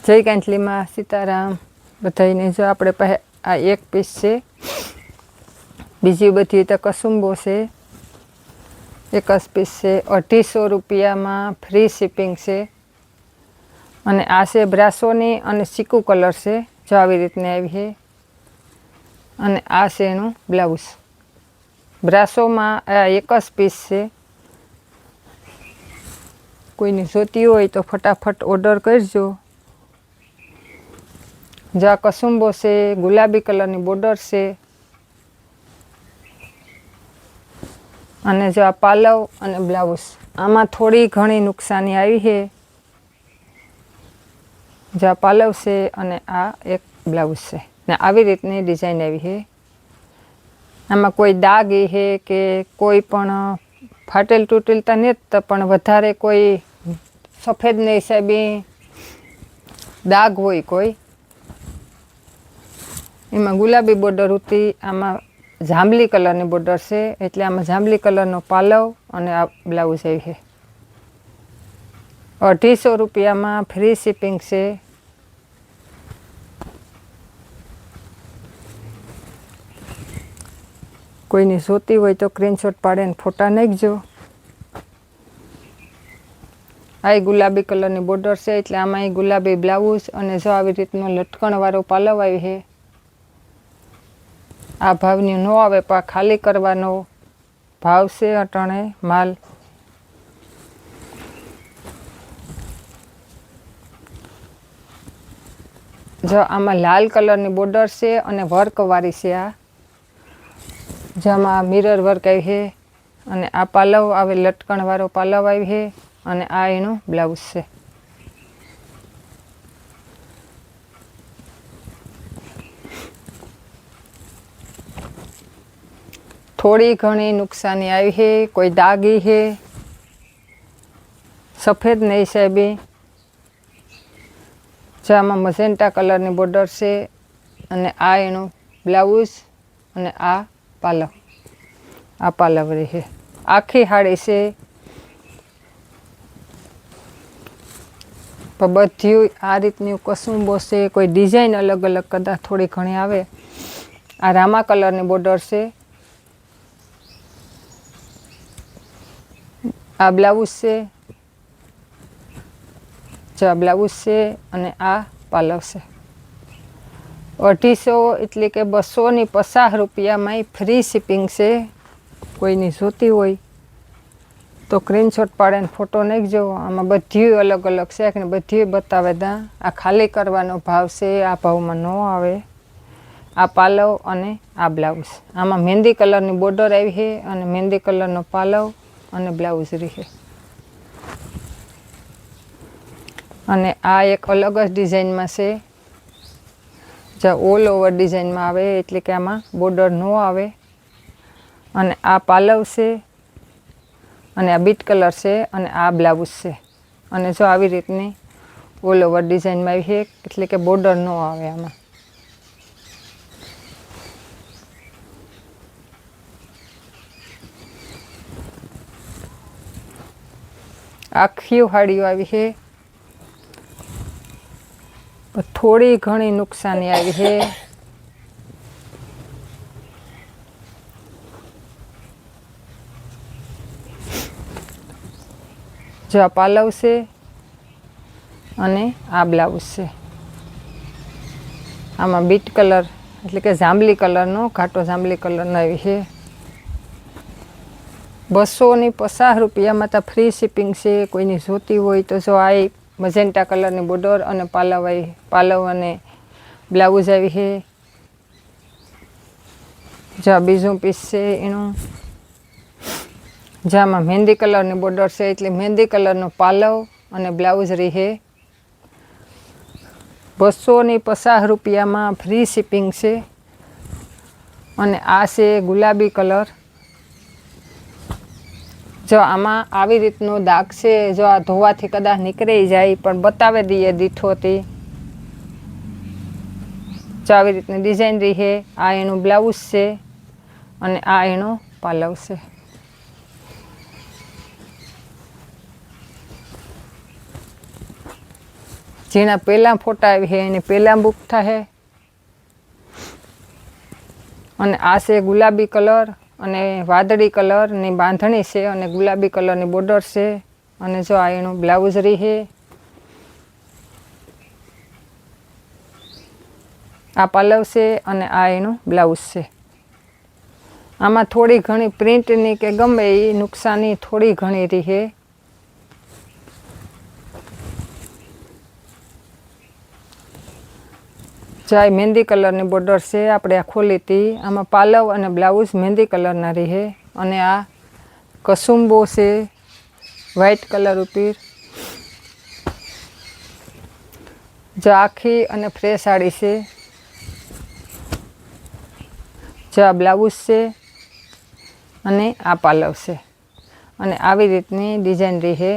જય કાંઠલીમાં સીતારામ બધાને। જો આપણે પાસે આ એક પીસ છે, બીજી બધી તો કસુંબો છે। એક જ પીસ છે, 250 રૂપિયામાં ફ્રી શિપિંગ છે। અને આ છે બ્રાસોની અને ચીકુ કલર છે, જો આવી રીતની આવી છે। અને આ છે એનું બ્લાઉઝ। બ્રાસોમાં આ એક જ પીસ છે, કોઈને જોતી હોય તો ફટાફટ ઓર્ડર કરજો। જો આ કસુંબો છે, ગુલાબી કલરની બોર્ડર છે। અને જો આ પાલવ અને બ્લાઉઝ, આમાં થોડી ઘણી નુકસાની આવી છે। જો આ પાલવ છે અને આ એક બ્લાઉઝ છે, ને આવી રીતની ડિઝાઇન આવી છે। આમાં કોઈ દાગ છે કે કોઈ પણ ફાટેલ તૂટેલ તો નથી, પણ વધારે કોઈ સફેદને હિસાબે દાગ હોય કોઈ, એમાં ગુલાબી બોર્ડર હતી। આમાં જાંબલી કલરની બોર્ડર છે, એટલે આમાં જાંબલી કલરનો પાલવ અને આ બ્લાઉઝ આવી છે। 250 રૂપિયામાં ફ્રી શિપિંગ છે। કોઈને જોતી હોય તો સ્ક્રીનશોટ પાડીને ફોટા નાખજો। આ ગુલાબી કલરની બોર્ડર છે, એટલે આમાં ગુલાબી બ્લાઉઝ અને જો આવી રીતનો લટકણવાળો પાલવ આવી છે। આ ભાવની ન આવે, પણ ખાલી કરવાનો ભાવ છે અટાણે માલ। જો આમાં લાલ કલરની બોર્ડર છે અને વર્કવાળી છે। આ જેમાં મિરર વર્ક આવી છે, અને આ પાલવ આવે લટકણવાળો પાલવ આવી છે, અને આ એનું બ્લાઉઝ છે। થોડી ઘણી નુકસાની આવી છે, કોઈ દાગી છે સફેદ ને હિસાબે। જો આમાં મજેન્ટા કલરની બોર્ડર છે, અને આ એનું બ્લાઉઝ અને આ પાલવ, આ પાલવરી છે। આખી સાડી છે, પણ બધી આ રીતની કસુંબો છે, કોઈ ડિઝાઇન અલગ અલગ કદાચ થોડી ઘણી આવે। આ રામા કલરની બોર્ડર છે, આ બ્લાઉઝ છે, જો આ બ્લાઉઝ છે અને આ પાલવ છે। 250 એટલે કે 250 રૂપિયામાં ફ્રી શિપિંગ છે। કોઈની જોતી હોય તો સ્ક્રીનશોટ પાડીને ફોટો નાખજો। આમાં બધી અલગ અલગ છે, કે બધી બતાવે ત્યાં। આ ખાલી કરવાનો ભાવ છે, આ ભાવમાં ન આવે। આ પાલવ અને આ બ્લાઉઝ, આમાં મહેંદી કલરની બોર્ડર આવી છે, અને મહેંદી કલરનો પાલવ અને બ્લાઉઝ રહી છે। અને આ એક અલગ જ ડિઝાઇનમાં છે, જે ઓલ ઓવર ડિઝાઇનમાં આવે, એટલે કે આમાં બોર્ડર ન આવે। અને આ પાલવ છે, અને આ બીટ કલર છે, અને આ બ્લાઉઝ છે। અને જો આવી રીતની ઓલ ઓવર ડિઝાઇનમાં આવી છે, એટલે કે બોર્ડર ન આવે આમાં। આખી સાડીઓ આવી છે, થોડી ઘણી નુકસાની આવી છે। જો આ પાલવ છે અને આ બ્લાઉઝ છે। આમાં બીટ કલર એટલે કે જાંબલી કલરનો, ઘાટો જાંબલી કલરનો આવી છે। 250 રૂપિયામાં તો ફ્રી શિપિંગ છે। કોઈની જોતી હોય તો જો આ મજેન્ટા કલરની બોર્ડર અને પાલવ અને બ્લાઉઝ આવી છે। જો આ બીજું પીસ છે એનું, જેમાં મહેંદી કલરની બોર્ડર છે, એટલે મહેંદી કલરનો પાલવ અને બ્લાઉઝ રહી છે। 250 રૂપિયામાં ફ્રી શિપિંગ છે। અને આ છે ગુલાબી કલર। જો આમાં આવી રીતનો દાગ છે, જો આ ધોવાથી કદાચ નીકળી જાય, પણ બતાવી દઈએ દીઠોથી। જો આવી રીતની ડિઝાઇન રહી છે। આ એનું બ્લાઉઝ છે, અને આ એનો પાલવ છે। જેના પહેલાં ફોટા આવી છે એની પહેલાં બુક થાય. અને આ છે ગુલાબી કલર અને વાદળી કલરની બાંધણી છે અને ગુલાબી કલરની બોર્ડર છે. અને જો આ એનું બ્લાઉઝ રહી છે. આ પલ્લવ છે અને આ એનું બ્લાઉઝ છે. આમાં થોડી ઘણી પ્રિન્ટની કે ગમે એ નુકસાની થોડી ઘણી રહી છે. ચાય મહેંદી કલરની બોર્ડર છે. આપણે આ ખોલી હતી. આમાં પાલવ અને બ્લાઉઝ મહેંદી કલરના રહી છે. અને આ કસુંબો છે વ્હાઈટ કલર ઉપર. જો આખી અને ફ્રેશ સાડી છે. જો આ બ્લાઉઝ છે અને આ પાલવ છે. અને આવી રીતની ડિઝાઇન રહી છે.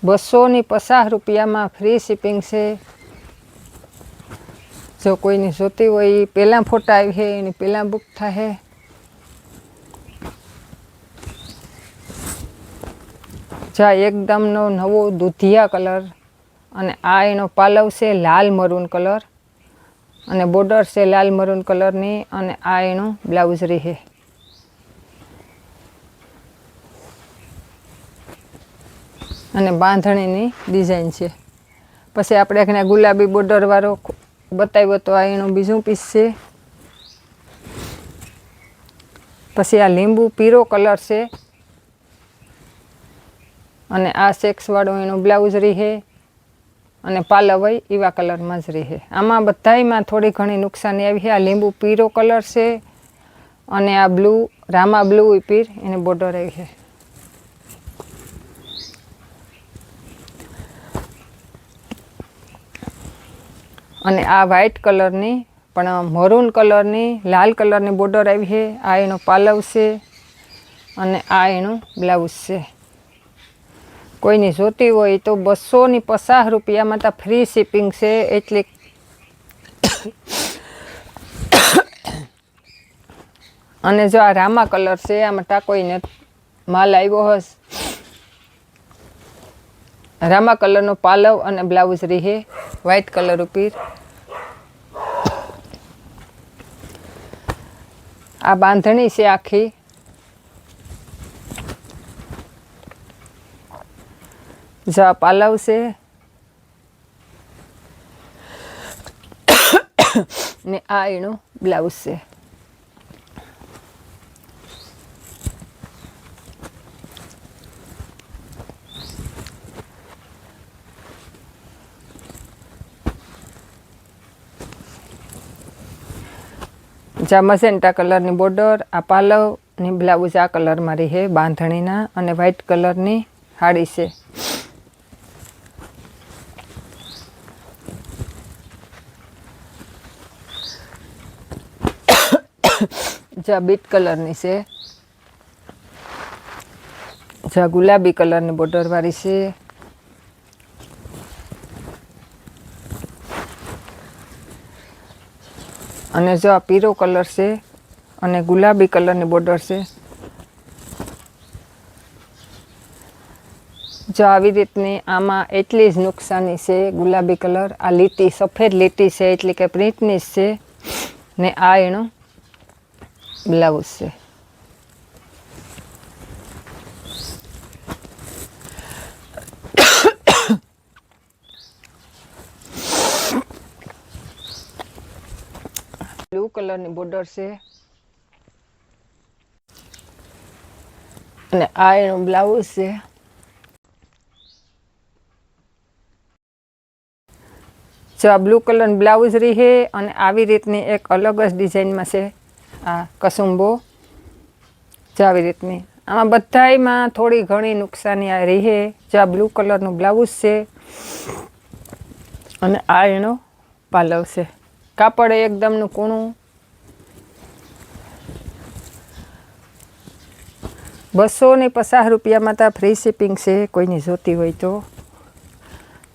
250 રૂપિયામાં ફ્રી શિપિંગ છે. જો કોઈની જોતી હોય એ પહેલાં ફોટા આવી છે એની પહેલાં બુક થાય. જા એકદમનો નવો દૂધિયા કલર અને આ એનો પાલવ છે લાલ મરૂન કલર અને બોર્ડર છે લાલ મરૂન કલરની અને આ એનું બ્લાઉઝ રહી છે. અને બાંધણીની ડિઝાઇન છે. પછી આપણે એકને ગુલાબી બોર્ડરવાળો બતાવ્યો તો આ એનું બીજું પીસ છે. પછી આ લીંબુ પીળો કલર છે અને આ સેક્સવાળો એનું બ્લાઉઝ રહી છે અને પાલવય એવા કલરમાં જ રહી છે. આમાં બધાયમાં થોડી ઘણી નુકસાની આવી છે. આ લીંબુ પીળો કલર છે અને આ બ્લુ રામા બ્લુ ઉપર એની બોર્ડર આવી છે. અને આ વ્હાઈટ કલરની પણ મરૂન કલરની લાલ કલરની બોર્ડર આવી છે. આ એનો પાલવ છે અને આ એનું બ્લાઉઝ છે. કોઈની જોતી હોય તો 250 રૂપિયામાં તો ફ્રી શિપિંગ છે. એટલે અને જો આ રામા કલર છે આમાં ટાકોઈને માલ આવ્યો હશે. રામા કલરનો પાલવ અને બ્લાઉઝ રહી છે વ્હાઈટ કલર ઉપર. આ બાંધણી છે આખી. જો આ પાલવ છે ને આ એનું બ્લાઉઝ છે. જા મજેન્ટા કલરની બોર્ડર આ પાલવની બ્લાઉઝ આ કલરમાં રહી છે બાંધણીના અને વ્હાઈટ કલરની સાડી છે. જા બીટ કલરની છે. જા ગુલાબી કલરની બોર્ડર વાળી છે. અને જો આ પીળો કલર છે અને ગુલાબી કલરની બોર્ડર છે. જો આવી રીતની આમાં એટલી જ નુકસાની છે. ગુલાબી કલર આ લીટી સફેદ લીટી છે એટલે કે પ્રિન્ટની જ છે ને આ એનો બ્લાઉઝ છે. બ્લુ કલરની બોર્ડર છે અને આ એનું બ્લાઉઝ છે. જો આ બ્લુ કલરનું બ્લાઉઝ રહી છે અને આવી રીતની એક અલગ જ ડિઝાઇનમાં છે આ કસુંબો. જો આવી રીતની આમાં બધાયમાં થોડી ઘણી નુકસાની આ રહી છે. જો આ બ્લુ કલરનું બ્લાઉઝ છે અને આ એનો પાલવ છે. કાપડ એકદમનું કૂણું. 250 રૂપિયામાં તો ફ્રી શિપિંગ છે. કોઈની જોતી હોય તો.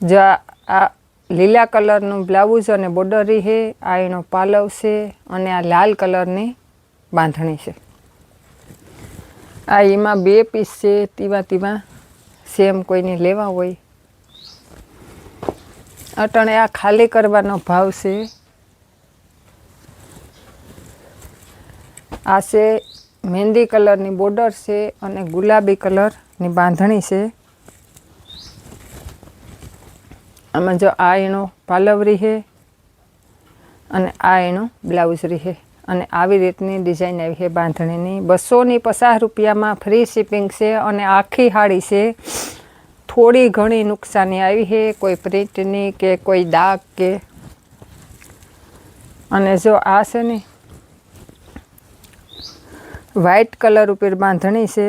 જો આ લીલા કલરનું બ્લાઉઝ અને બોર્ડર રહી છે. આ એનો પાલવ છે અને આ લાલ કલરની બાંધણી છે. આ એમાં 2 પીસ છે. તેવા સેમ કોઈને લેવા હોય અટાણે આ ખાલી કરવાનો ભાવ છે. આ છે મહેંદી કલરની બોર્ડર છે અને ગુલાબી કલરની બાંધણી છે. આમાં જો આ એનો પાલવરી છે અને આ એનો બ્લાઉઝ રહે અને આવી રીતની ડિઝાઇન આવી છે બાંધણીની. 250 રૂપિયામાં ફ્રી શિપિંગ છે અને આખી સાડી છે. થોડી ઘણી નુકસાની આવી છે, કોઈ પ્રિન્ટની કે કોઈ દાગ કે. અને જો આ છે ને વ્હાઈટ કલર ઉપર બાંધણી છે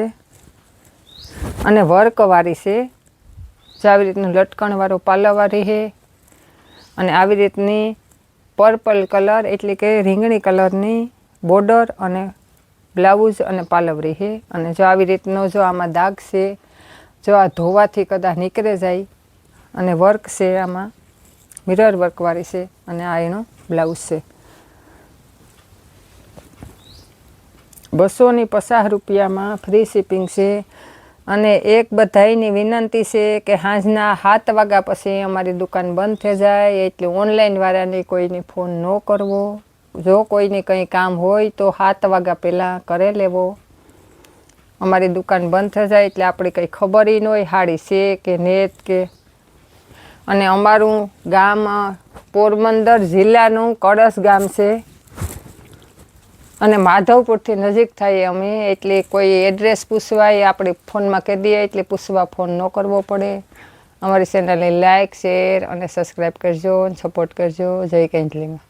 અને વર્કવાળી છે. જો આવી રીતનું લટકણવાળો પાલવવાળી છે અને આવી રીતની પર્પલ કલર એટલે કે રીંગણી કલરની બોર્ડર અને બ્લાઉઝ અને પાલવરી છે. અને જો આવી રીતનો જો આમાં દાગ છે, જો આ ધોવાથી કદાચ નીકળે જાય. અને વર્ક છે આમાં મિરર વર્કવાળી છે અને આ એનો બ્લાઉઝ છે. 250 રૂપિયામાં ફ્રી શિપિંગ છે. અને એક બધાયની વિનંતી છે કે સાંજના 7 વાગ્યા પછી અમારી દુકાન બંધ થઈ જાય, એટલે ઓનલાઈનવાળાને કોઈને ફોન ન કરવો. જો કોઈને કંઈ કામ હોય તો 7 વાગ્યા પહેલાં કરી લેવો. અમારી દુકાન બંધ થઈ જાય એટલે આપણે કંઈ ખબર ન હોય સાડી છે કે નેત કે. અને અમારું ગામ પોરબંદર જિલ્લાનું કળશ ગામ છે અને માધવપુરથી નજીક થાય અમે, એટલે કોઈ એડ્રેસ પૂછવા એ આપણે ફોનમાં કહી દઈએ એટલે પૂછવા ફોન ન કરવો પડે. અમારી ચેનલને લાઇક, શેર અને સબસ્ક્રાઈબ કરજો અને સપોર્ટ કરજો. જય કેન્ટલીમાં.